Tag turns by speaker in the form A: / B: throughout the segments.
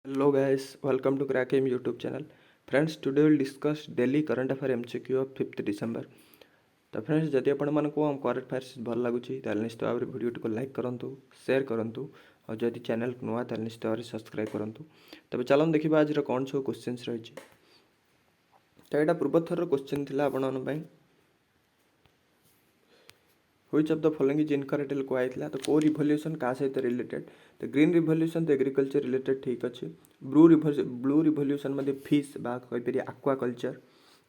A: Hello guys, welcome to Crack Aim YouTube channel. Friends, today we'll discuss daily current affair MCQ of 5th December. तो friends जदि आपको हम current affairs भल लगुच निश्चित भाव में वीडियो को लाइक करूँ शेयर करूँ और जदि चैनल नुआ निश्चित भाव में सब्सक्राइब करूँ। तब चलते देखा आज कौन सब क्वेश्चन रही। तो यहाँ पूर्व थर क्वेश्चन थी आपण which of the following is incorrect कहला। तो को रिवोल्यूशन क्या सहित रिलेटेड। तो ग्रीन रिवोल्यूशन तो एग्रीकल्चर रिलेटेड ठीक अच्छे। ब्लू रिवोल्यूशन मध्य फिश कहीपर आक्वाकल्चर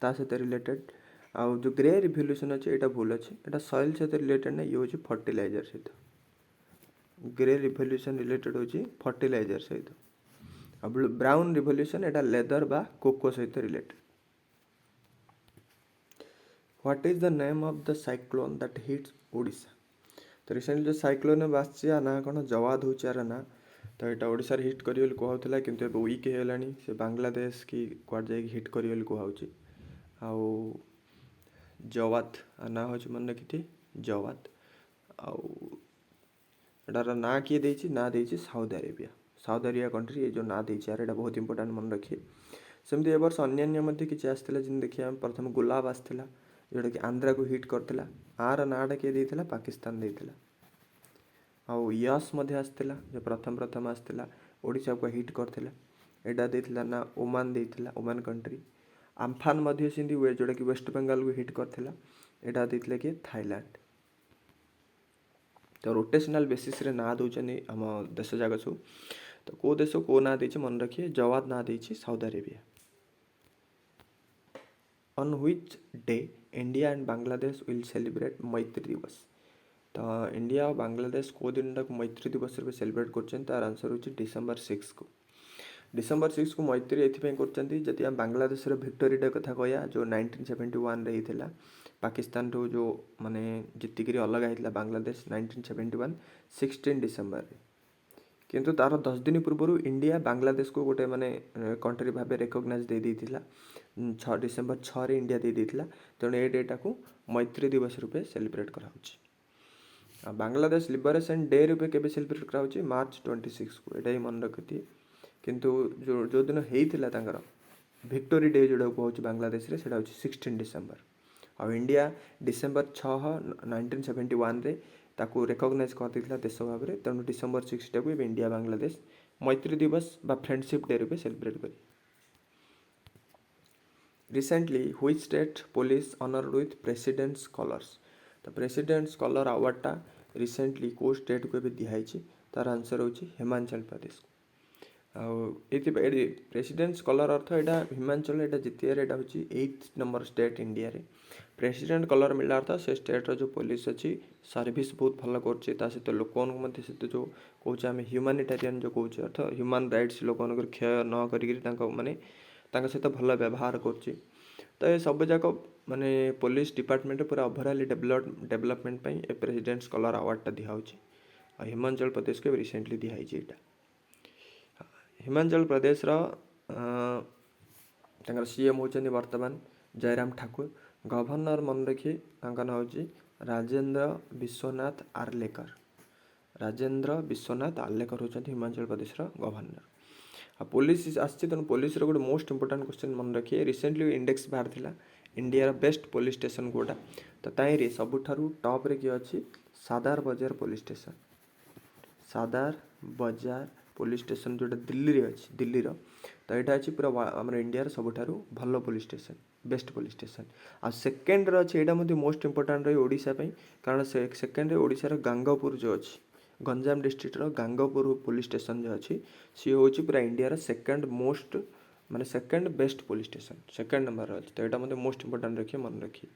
A: ता सहित रिलेटेड। आउ जो ग्रे रिवोल्यूशन अच्छे यहाँ भूल अच्छे यहाँ सॉइल सहित रिलेटेड ना ये हूँ फर्टिलाइजर सहित। ग्रे रिवोल्यूशन रिलेटेड हूँ फर्टिलाइजर सहित। ब्राउन रिवोल्यूशन यहाँ लेदर बा कोको सहित related. What is the name of the cyclone that hits Odisha. तो रिसेंटली जो साइक्लोन बासी ना कौन जवाद हूँ यार ना। तो यहाँ ओडिशा हिट करी कहला कि वीक होगलानी से बांग्लादेश की कुआड जा हिट करी कहुच्छी। आउ जवाद ना हूँ मन रखी जवाद। आउटार ना किए देती ना देती south Arabia. South Arabia country ये जो ना देती यार बहुत इंपोर्टाट मन रखिए। सेमती ए वर्ष अन्य किसी आसाला जमी देखिए प्रथम गुलाब आसाला जोटा कि आंध्रा को हिट करता। आर नाटा किए देता पाकिस्तान देता। आउ यस आसाला जो प्रथम आसाला ओडिशा को हिट करता। यहाँ देता ना ओमान देता ओमान कंट्री। आम्फान सेमती हुए जोटा कि वेस्ट बेंगल को हिट करता। यहाँ देता कि थाईलैंड। तो रोटेशनल बेसिस रे ना दौरान आम देश जाक सब। तो कौ देश को ना दे मन रखिए जवाद ना दे Saudi Arabia. On which day India and Bangladesh will celebrate मैत्री दिवस। तो इंडिया और बांग्लादेश को दिन मैत्री दिवस सेलिब्रेट कर तार आंसर होची डिसेंबर 6 को। डिसेंबर 6 को मैत्री ये करती आम बांग्लादेश विक्टोरी डे कथा कह जो 1971 रे होता पाकिस्तान रो जो माने जीतिक अलग होता बांग्लादेश 1971 16 डिसेम्बर रे। किंतु तार 10 दिन पूर्व इंडिया बांग्लादेश को गोटे माने कंट्री भाव रेकग्नाइज दे देता 6 डिसेम्बर 6 रे इंडिया दे देता। तेणु ये डेटा को मैत्री दिवस रूपे सेलिब्रेट करा। बांग्लादेश लिबरेशन डे रूपे केबे सेलिब्रेट करा मार्च 26 को। यहाँ ही मन रखी किंतु जो दिन होता विक्टोरी डे जोड़ा कहूँ बांग्लादेश रे सेटा होची 16 डिसेम्बर। और इंडिया डिसेम्बर 6 1971 रे ताकू रेकग्नाइज कर देता देश भाव में। तेणु डिसेम्बर 6 टाक इंडिया बांग्लादेश मैत्री दिवस बा फ्रेंडशिप डे रूपे सेलिब्रेट कर। Recently which state police honoured with president's colours. तो प्रेसिडेंट्स कलर अवार्डटा रिसेंटली को स्टेट को दिखाई तार आंसर होची हिमाचल प्रदेश। प्रेसिडेंट्स कलर अर्थ यहाँ हिमाचल यहाँ जितियार यहाँ हूँ 8th नंबर स्टेट इंडिया रे। प्रेसिडेंट कलर मिलला अर्थ से स्टेट जो पुलिस अच्छी सर्विस बहुत भल कर सहित लोक जो कौच आम ह्यूमानिटेरियन जो कौच अर्थ ह्यूमन राइट्स लोक क्षय न कर माने सहित भल व्यवहार कर। तो ये सब जाक माने पुलिस डिपार्टमेंट पूरा ओवरऑल डेवलपमेंट प्रेसिडेंट्स कलर अवार्डटा दिखाऊँच। हिमाचल प्रदेश को रिसेंटली दिखाई यहाँ। हिमाचल प्रदेश सीएम होचंदी वर्तमान जयराम ठाकुर। गवर्नर मन रखिए ना हूँ राजेंद्र विश्वनाथ आर्लेकर। राजेंद्र विश्वनाथ आर्लेकर होचंदी हिमाचल प्रदेश गवर्नर। पुलिस आसी तेणु पुलिस गोटे मोस्ट इंपोर्टाट क्वेश्चन मन रखिए रिसेंटली इंडेक्स बाहर था इंडिया बेस्ट पुलिस स्टेशन कोटा। तो ताई सबुठारु टॉप रे किए अच्छी सादार बजार पुलिस स्टेशन। सादार बजार पुलिस स्टेशन जोटा दिल्ली रे अच्छी दिल्ली रो। तो यहाँ अच्छी पूरा आम इंडिया सबुठारु भल police station best police station. आ सेकेंड अच्छे यहाँ मोस्ट इंपोर्टाट रही ओडिशा कारण सेकेंड ओडिशार गांगपुर जो अच्छी Ganjam district Gangpur police station जो अच्छी सी हूँ पूरा इंडिया सेकेंड मोस्ट माने second best police station second number अच्छी। तो यहाँ मोस्ट इंपोर्टाट रखिए मन रखिए।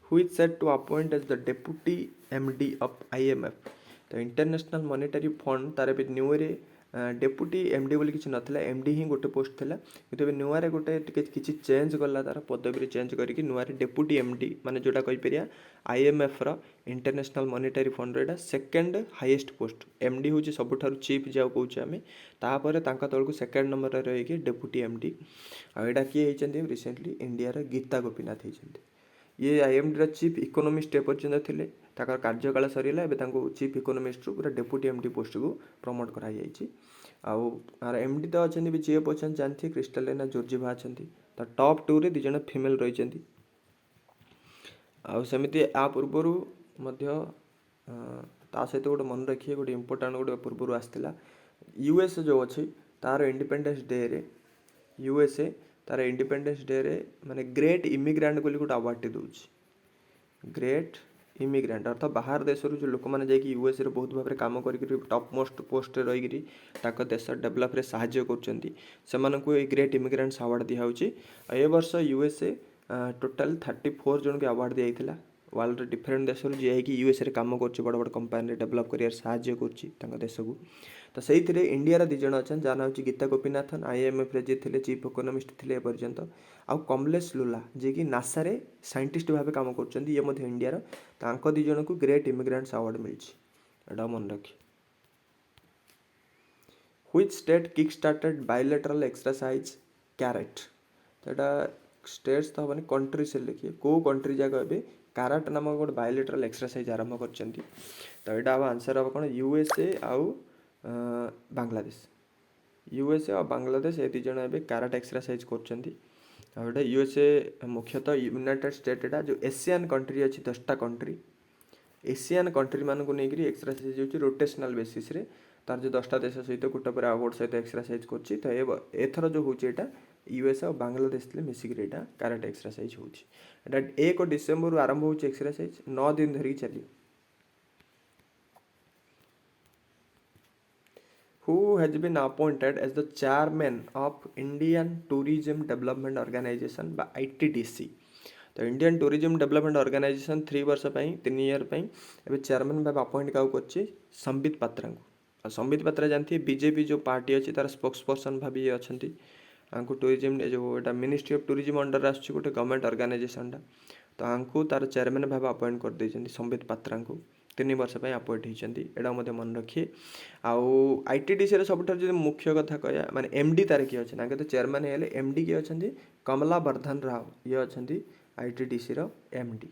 A: Who is said to appoint as the deputy MD of IMF। तो इंटरनेशनल मॉनेटरी फंड तार भी न्यू रे डेपुटी एमडी बोली किसी नाला एमडी ही गोटे पोस्ट था कि नुआरे गोटे किसी चेंज कला तार पदवी चेंज करके नुआरे डेपुटी एमडी माने जोटा कहीपर आईएमएफ रो इंटरनेशनल मॉनेटरी फंड रो सेकेंड हाईएस्ट पोस्ट। एमडी हूँ सबुठारु चीफ जाओ कौचे आम तापर तल को सेकेंड नंबर रही डेपुटी एमडी। आईटा किए रिसेंटली इंडिया गीता गोपीनाथ होती ये आईएमडी चीफ इकोनोमिस्ट एपर्यंत थे। ତାଙ୍କର କାର୍ଯ୍ୟକାଳ ସରିଲା ଏବେ ତାଙ୍କୁ ଚିଫ୍ ଇକୋନୋମିଷ୍ଟରୁ ପୁରା ଡେପୁଟି ଏମ୍ଡି ପୋଷ୍ଟକୁ ପ୍ରମୋଟ୍ କରାଯାଇଛି। ଆଉ ଆର ଏମ୍ଡି ତ ଅଛନ୍ତି ବି ଯିଏ ଅଛନ୍ତି ଜାଣିଥିବେ କ୍ରିଷ୍ଟାଲିନା ଜୋର୍ଜିଭା ଅଛନ୍ତି। ତ ଟପ୍ 2ରେ 2 ଜଣ ଫିମେଲ୍ ରହିଛନ୍ତି। ଆଉ ସେମିତି ଆ ପୂର୍ବରୁ ମଧ୍ୟ ତା ସହିତ ଗୋଟେ ମନେ ରଖିବେ ଗୋଟେ ଇମ୍ପୋର୍ଟାଣ୍ଟ ଗୋଟେ ପୂର୍ବରୁ ଆସିଥିଲା ୟୁଏସ୍ ଯେଉଁ ଅଛି ତାର ଇଣ୍ଡିପେଣ୍ଡେନ୍ସ ଡେରେ ୟୁଏସ୍ଏ ତାର ଇଣ୍ଡିପେଣ୍ଡେନ୍ସ ଡେରେ ମାନେ ଗ୍ରେଟ୍ ଇମିଗ୍ରାଣ୍ଟ ବୋଲି ଗୋଟେ ଆୱାର୍ଡ଼ଟେ ଦେଉଛି। ଗ୍ରେଟ୍ ଇମିଗ୍ରାଣ୍ଟ ଅର୍ଥାତ ବାହାର ଦେଶରୁ ଯେଉଁ ଲୋକମାନେ ଯାଇକି ୟୁଏସ୍ରେ ବହୁତ ଭାବରେ କାମ କରିକି ଟପ୍ ମୋଷ୍ଟ ପୋଷ୍ଟରେ ରହିକିରି ତାଙ୍କ ଦେଶ ଡେଭଲପ୍ରେ ସାହାଯ୍ୟ କରୁଛନ୍ତି ସେମାନଙ୍କୁ ଏଇ ଗ୍ରେଟ୍ ଇମିଗ୍ରାଣ୍ଟସ୍ ଆୱାର୍ଡ଼ ଦିଆହେଉଛି। ଆଉ ଏ ବର୍ଷ ୟୁଏସ୍ଏ ଟୋଟାଲ୍ 34 ଜଣଙ୍କୁ ଆୱାର୍ଡ଼ ଦିଆଯାଇଥିଲା ୱାର୍ଲଡର ଡିଫରେଣ୍ଟ ଦେଶରୁ ଯିଏ ହେଇକି ୟୁଏସ୍ରେ କାମ କରୁଛି ବଡ଼ ବଡ଼ କମ୍ପାନୀରେ ଡେଭଲପ୍ କରିବାରେ ସାହାଯ୍ୟ କରୁଛି ତାଙ୍କ ଦେଶକୁ। ତ ସେଇଥିରେ ଇଣ୍ଡିଆର 2 ଜଣ ଅଛନ୍ତି ଯାହା ନାଁ ହେଉଛି ଗୀତା ଗୋପୀନାଥନ୍ IMFରେ ଯିଏ ଥିଲେ ଚିଫ୍ ଇକୋନୋମିଷ୍ଟ ଥିଲେ ଏପର୍ଯ୍ୟନ୍ତ, ଆଉ କମଲେଶ ଲୁଲା ଯିଏକି ନାସାରେ ସାଇଣ୍ଟିଷ୍ଟ ଭାବେ କାମ କରୁଛନ୍ତି ଇଏ ମଧ୍ୟ ଇଣ୍ଡିଆର। ତାଙ୍କ 2 ଜଣଙ୍କୁ ଗ୍ରେଟ୍ ଇମିଗ୍ରାଣ୍ଟସ୍ ଆୱାର୍ଡ଼ ମିଳିଛି, ଏଇଟା ମନେ ରଖି। Which state kick-started bilateral exercise CARAT? तो ଏଇଟା ଷ୍ଟେଟ୍ସ ତ ହେବନି କଣ୍ଟ୍ରି ସେ ଲେଖିବେ କେଉଁ କଣ୍ଟ୍ରି ଯାକ ଏବେ କାରାଟ ନାମକ ଗୋଟେ ବାୟୋଲେଟ୍ରାଲ୍ ଏକ୍ସରସାଇଜ୍ ଆରମ୍ଭ କରିଛନ୍ତି। ତ ଏଇଟା ହେବ ଆନ୍ସର୍ ହେବ କ'ଣ ୟୁଏସ୍ଏ ଆଉ ବାଂଲାଦେଶ। ୟୁଏସ୍ଏ ଆଉ ବାଂଲାଦେଶ ଏ 2 ଜଣ ଏବେ କାରାଟ ଏକ୍ସରସାଇଜ୍ କରୁଛନ୍ତି। ଆଉ ଏଇଟା ୟୁଏସ୍ଏ ମୁଖ୍ୟତଃ ୟୁନାଇଟେଡ୍ ଷ୍ଟେଟ୍ ଏଇଟା ଯେଉଁ ଏସିଆନ୍ କଣ୍ଟ୍ରି ଅଛି 10ଟା କଣ୍ଟ୍ରି ଏସିଆନ୍ କଣ୍ଟ୍ରି ମାନଙ୍କୁ ନେଇକରି ଏକ୍ସରସାଇଜ୍ ହେଉଛି ରୋଟେସନାଲ୍ ବେସିସ୍ରେ। ତାର ଯେଉଁ 10ଟା ଦେଶ ସହିତ ଗୋଟେ ପରେ ଆଉ ଗୋଟେ ସହିତ ଏକ୍ସରସାଇଜ୍ କରୁଛି। ତ ଏଥର ଯେଉଁ ହେଉଛି ଏଇଟା ୟୁଏସ୍ ଆଉ ବାଂଲାଦେଶ ଥିଲେ ମିଶିକିରି ଏଇଟା କାରାଟେ ଏକ୍ସରସାଇଜ୍ ହେଉଛି। ଏଇଟା 1 ଡିସେମ୍ବରରୁ ଆରମ୍ଭ ହେଉଛି ଏକ୍ସରସାଇଜ୍ 9 ଦିନ ଧରିକି ଚାଲିବ। Who has been appointed as the chairman of Indian Tourism Development Organization ବା ITDC? ତ ଇଣ୍ଡିଆନ୍ ଟୁରିଜମ୍ ଡେଭଲପମେଣ୍ଟ ଅର୍ଗାନାଇଜେସନ୍ 3 ବର୍ଷ ପାଇଁ 3 ଇୟର୍ ପାଇଁ ଏବେ ଚେୟାରମ୍ୟାନ୍ ଭାବେ ଆପଏଣ୍ଟ କାହାକୁ କରିଛି ସମ୍ବିତ ପାତ୍ରାଙ୍କୁ। ଆଉ ସମ୍ବିତ ପାତ୍ରା ଜାଣିଥିବେ ବିଜେପି ଯେଉଁ ପାର୍ଟି ଅଛି ତାର ସ୍ପୋକ୍ସ ପର୍ସନ୍ ଭାବେ ଇଏ ଅଛନ୍ତି। ଆଙ୍କୁ ଟୁରିଜମ୍ ଯେଉଁ ଏଇଟା ମିନିଷ୍ଟ୍ରି ଅଫ୍ ଟୁରିଜମ୍ ଅଣ୍ଡରରେ ଆସୁଛି ଗୋଟେ ଗଭର୍ଣ୍ଣମେଣ୍ଟ ଅର୍ଗାନାଇଜେସନ୍ଟା। ତ ଆଙ୍କୁ ତାର ଚେୟାରମ୍ୟାନ୍ ଭାବେ ଆପଏଣ୍ଟ କରିଦେଇଛନ୍ତି ସମ୍ବିତ ପାତ୍ରାଙ୍କୁ 3 ବର୍ଷ ପାଇଁ ଆପଏଣ୍ଟ ହେଇଛନ୍ତି, ଏଇଟା ମଧ୍ୟ ମନେ ରଖିଏ। ଆଉ ITDCର ସବୁଠାରୁ ଯଦି ମୁଖ୍ୟ କଥା କହିବା ମାନେ MD ତାର କିଏ ଅଛି ତାଙ୍କେ ତ ଚେୟାରମ୍ୟାନ୍ ହେଇଗଲେ MD କିଏ ଅଛନ୍ତି କମଲା ବର୍ଦ୍ଧନ ରାଓ ଇଏ ଅଛନ୍ତି ITDCର MD।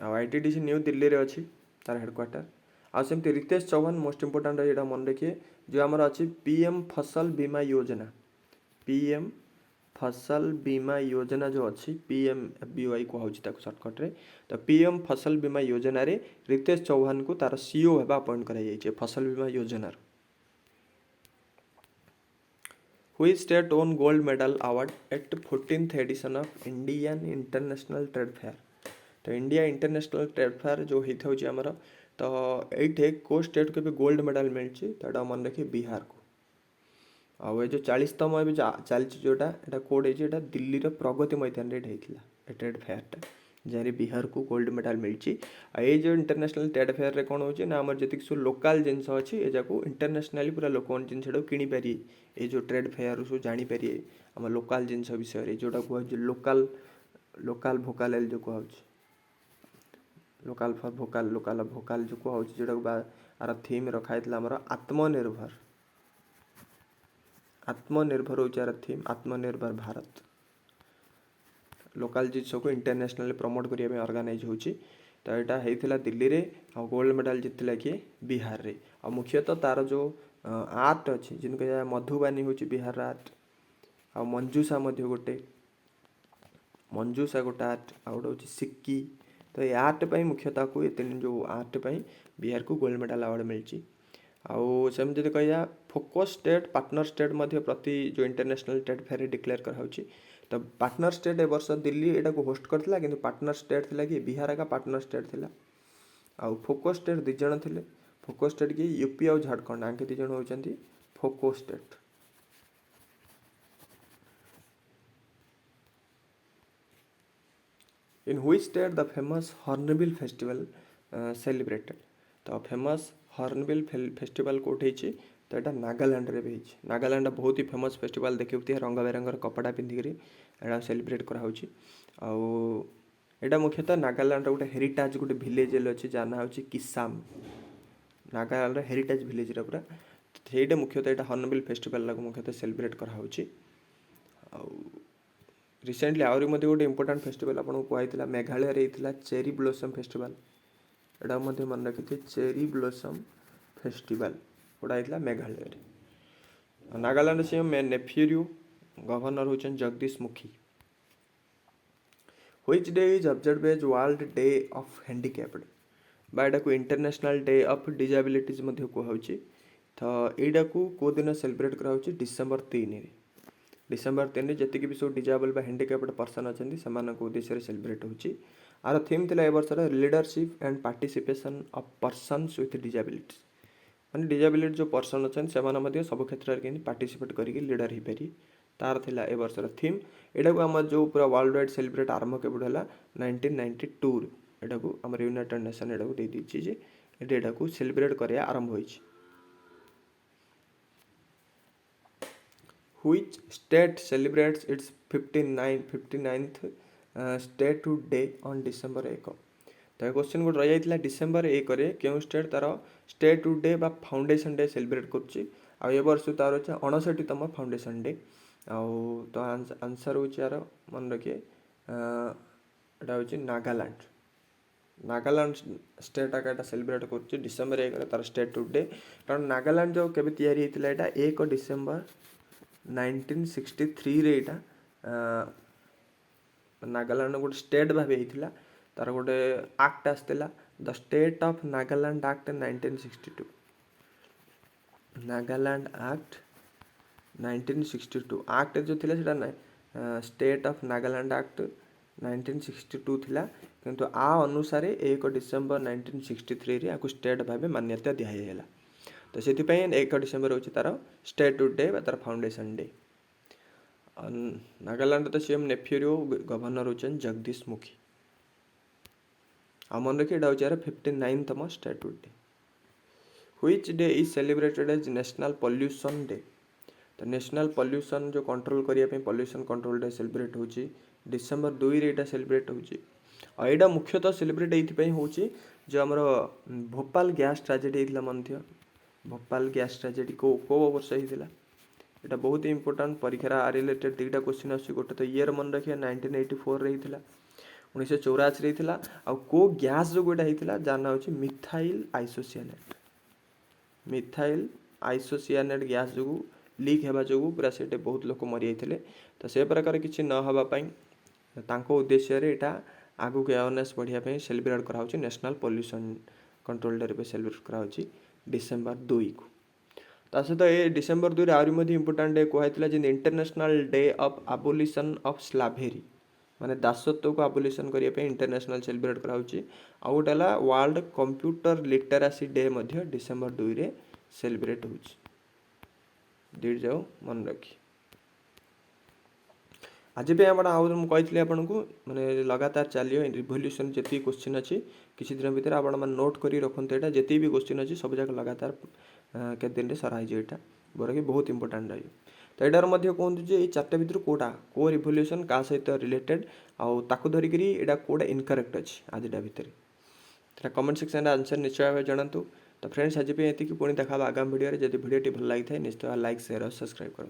A: ଆଉ ITDC ନ୍ୟୁ ଦିଲ୍ଲୀରେ ଅଛି ତାର ହେଡ଼କ୍ୱାର୍ଟର। ଆଉ ସେମିତି ରିତେଶ ଚୌହାନ ମୋଷ୍ଟ ଇମ୍ପୋର୍ଟାଣ୍ଟ ଏଇଟା ମନେ ରଖିଏ ଯେଉଁ ଆମର ଅଛି PM ଫସଲ ବୀମା ଯୋଜନା PM ଫସଲ ବୀମା ଯୋଜନା ଯେଉଁ ଅଛି PMFBY କୁହାଉଛି ତାକୁ ସର୍ଟକଟ୍ରେ। ତ PM ଫସଲ ବୀମା ଯୋଜନାରେ ରିତେଶ ଚୌହାନକୁ ତାର CEO ଭାବେ ଆପଏଣ୍ଟ କରାଯାଇଛି ଫସଲ ବୀମା ଯୋଜନାର। Which state won gold medal award at 14th edition of Indian International Trade Fair? तो इंडिया इंटरनेशनल ट्रेड फेयर जो होता है आमर तो ये को स्टेट को भी गोल्ड मेडल मिली तो यहाँ मन रखिए बिहार को। आउ ये जो 40तम ए चलती जोटा यहाँ कौट है दिल्ली प्रगति मैदान होता ट्रेड फेयरटा जहाँ बिहार को गोल्ड मेडल मिली। ये जो इंटरनेशनल ट्रेड फेयर रे कौन हो आम जी सब लोकल जिनस अच्छी को इंटरनेशनली पूरा लोक जिन कि पारे ये जो ट्रेड फेयर सब जानीपारे आम लोकल जिनस विषय जोटा कह लोकल लोकल भोकाल जो कह local for Bhokaal local Bhokaal जो कह जोटा आर थीम रखाई आमर आत्मनिर्भर आत्मनिर्भर हो थीम आत्मनिर्भर भारत लोकल जिनस को इंटरनेशनल प्रमोट करने ऑर्गेनाइज होची। तो यहाँ होता दिल्ली रे आ गोल्ड मेडल जीतला किए बिहार रे। आ मुख्यतः तार जो आर्ट अच्छी जिनको मधुबानी हूँ बिहार आर्ट आ मंजूषा गोटे आर्ट आ गोटे हूँ सिक्की। तो ये आर्ट पर मुख्यतः को जो आर्ट पर बिहार को गोल्ड मेडल अवार्ड मिली। आउ सेमती जब कह फोकस स्टेट पार्टनर स्टेट प्रति जो इंटरनेशनल ट्रेड फेयर डिक्लेयर कराऊँच। तो पार्टनर स्टेट ए वर्ष दिल्ली यहाँ को होस्ट करता कि पार्टनर स्टेट थिला कि बिहार एका पार्टनर स्टेट थिला। आउ फोकस स्टेट 2 जण थिले फोकस स्टेट कि यूपी और झारखंड आंके 2 जण होचंती focus state. In which state the famous hornbill festival celebrated? तो फेमस हॉर्नबिल फेस्टिवल कोठी छि तो यहाँ नागालैंड रे भी नागालैंड बहुत ही फेमस फेस्टिवल देखिए रंग बेरंगर कपड़ा पिंधिकी यहाँ सेलिब्रेट कराऊँच। आउ मुख्यतः नागालैंड गोटे हेरिटेज गोटे विलेज अच्छी जहाँ ना हूँ किसाम नागालैंड हेरिटेज विलेज पूरा से मुख्यतः यहाँ हॉर्नबिल फेस्टिवल मुख्यतः सेलिब्रेट कराऊँच। रिसेंटली आहरी मध्य गोटे इंपोर्टाट फेस्टिवल आपको कहला मेघालय चेरी ब्लोसम फेस्टिवल एटा मन रखी चेरी ब्लोसम फेस्टिवल गोटा होता मेघालय। नागालैंड सीएम नेफ्यूरियो गवर्नर होचन Jagdish Mukhi. Which day is observed as world day of handicapped बा एटा को इंटरनेशनल डे ऑफ डिसेबिलिटीज मध्य कहउची। तो एटा को दिन सेलिब्रेट करा होची डिसेंबर 3 रे। डिसेंबर 3 रे जति भी सब डिसेबल बा हैंडिकैप्ड पर्सन अछंती समान को उद्देश्य रे सेलिब्रेट होची। आर थीम थिला ए वर्ष leadership and participation of persons with disabilities माने डिसेबिलिटी जो पर्सन अछन सेमान मध्य सब क्षेत्र रे पार्टिसिपेट करिक लीडर हो पारि तार थिला ए वर्षर थीम। एटा को हम जो पूरा वर्ल्ड वाइड सेलिब्रेट आरंभ केबुड हला 1992 एटा को हमर यूनाइटेड नेशन एटा को दे दिछि जे एटा को सेलिब्रेट करिया आरंभ होइछि। Which state celebrates its 59th statehood day on December 1? तो क्वेश्चन गोटे रही जाता डिसेम्बर 1 क्यों स्टेट तार स्टेटहुड डे बा फाउंडेशन डे सेलिब्रेट करुच्ची आ वर्ष तार अच्छे 59तम फाउंडेशन डे आउ तो आंसर हूँ यार मन रखिए एटा हूँ नागालैंड। नागालैंड स्टेट आका सेलिब्रेट करुच्ची डिसेम्बर 1 तार स्टेटहुड डे कारण नागालैंड जो केबे तैयारी होता है 1 डिसेम्बर 1963 रे एटा नागालैंड गोटे स्टेट भाव होता तार गोटे एक्ट आसला the state of Nagaland act 1962 Nagaland act 1962 act जो थिला सेटा ना स्टेट ऑफ नागालैंड एक्ट 1962 थिला किंतु आ अनुसार 1 डिसेम्बर 1963 रे आकु स्टेट भाव मान्यता दिया तो से 1 डिसेम्बर हूँ तार स्टेटहुड डे तार फाउंडेशन डे। नागालैंड तो सीएम नेफ्यूरियो गवर्नर होचन जगदीश मुखी। आ मन रखिए एटा हूँ 59तम statehood day. Which day is celebrated as national pollution day तो नेशनल पॉल्यूशन जो कंट्रोल करिया पॉल्यूशन कंट्रोल डे सेलिब्रेट होची डिसेंबर 2 रे एटा सेलिब्रेट होची। आ एटा मुख्यतः सेलिब्रेट एथि होची जो हमर भोपाल गैस ट्रेजेडी हेतिला मन थियो भोपाल गैस ट्रेजेडी को वर्ष होता यहाँ बहुत इंपोर्टाट परीक्षा रिलेटेड दुईटा क्वेश्चन आसुची गोटे तो ईयर मन रखिए 1984 रे होता 1984 होता आ को गैस जो गोटा होता जार ना हूँ मिथाइल आइसोसियानेट। मिथाइल आइसोसियानेट गैस जो लीक होगा जो पूरा से बहुत लोग मरी जाते तो से प्रकार किसी न उद्देश्य यहाँ आगू अवेयरनेस बढ़िया सेलिब्रेट करा नेशनल पॉल्यूशन कंट्रोल डे पे सेलिब्रेट करा डिसेम्बर 2 को। ता सहित ये डिसेम्बर 2 आहरी इंपोर्टाट डे कहला international day of abolition of slavery माने दासत्व को एबोलिशन करने इंटरनेशनल सेलिब्रेट करा आउ गोटे world computer literacy day December 2 रे सेलिब्रेट होची दीड जाओ मन रखी। आज भी आप कही आपको माने लगातार चलियो रिवोल्यूशन जी क्वेश्चन अच्छी किसी दिन भितर आप नोट कर रखते यहाँ जी भी क्वेश्चन अच्छी सब जाक लगातार के दिन में सराई जोटा जोटा कि बहुत इंपोर्टाट रही तो यार कहते ये 4टा भितर कौटा को रिवोल्यूशन क्या सहित रिलेटेड आउ धरिक यहाँ कौटा इनकरेक्ट अच्छी आज भितर कमेंट सेक्शन आंसर निश्चय भाव जनातु। तो फ्रेंड्स आज ये पुणी देखा आगामी वीडियो जब वीडियो भल लगी है निश्चय लाइक शेयर और सब्सक्राइब करूँ।